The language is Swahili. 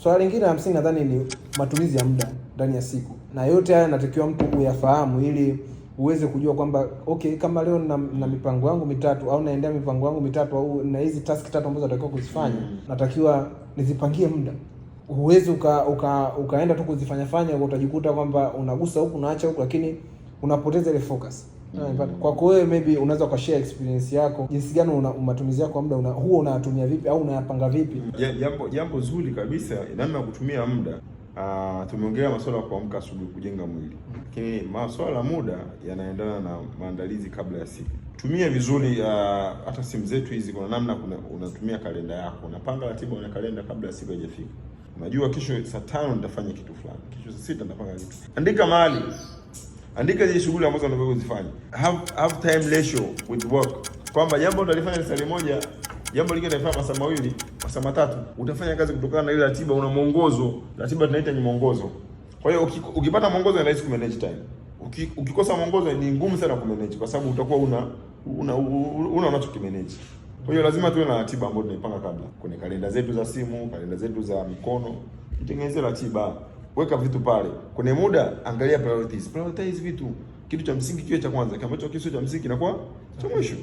Swala lingine la msingi nadhani ni matumizi ya muda ndani ya siku, na yote haya natakiwa mtu uyafahamu ili uweze kujua kwamba okay, kama leo na mipango yangu mitatu au naendea mipango yangu mitatu au na hizi task tatu ambazo natakiwa kuzifanya, natakiwa nizipangie muda. Huwezi ukaenda tu kuzifanya utajikuta kwamba unagusa huku unaacha huku, lakini unapoteza ile focus. Kwako wewe maybe unaweza ukashare experience yako, jinsi gani matumizi yako muda huo unayatumia vipi au unayapanga vipi? Jambo zuri kabisa namna ya kutumia muda. Tumeongelea masuala ya kuamka asubuhi kujenga mwili, lakini masuala ya muda yanaendana na maandalizi kabla ya siku. Tumia vizuri hata simu zetu hizi, kuna namna unatumia kalenda yako, unapanga ratiba na kalenda kabla ya siku haijafika. Unajua kesho saa 5 nitafanya kitu fulani, kesho saa 6 nitafanya kitu. Andika mahali, andika zile shughuli ambazo unataka kuzifanya. Have time ratio with work, kwamba jambo utalifanya saa moja, jambo lingine utafanya masaa mawili, masaa matatu. Utafanya kazi kutokana na ile ratiba. Una mwongozo, ratiba tunaita ni mwongozo. Kwa hiyo ukipata mwongozo ni rahisi ku manage time. Ukikosa mwongozo ni ngumu sana ku manage, kwa sababu utakuwa unachokimanage. Kwa hiyo lazima tuwe na ratiba ambayo tunaipanga kabla. Kwenye kalenda zetu za simu, kalenda zetu za mikono, tutengeneze ratiba. Weka vitu pale. Kwenye muda angalia priorities. Prioritize vitu. Kitu cha msingi kiwe cha kwanza, kama hicho kitu cha msingi kinakuwa cha mwisho.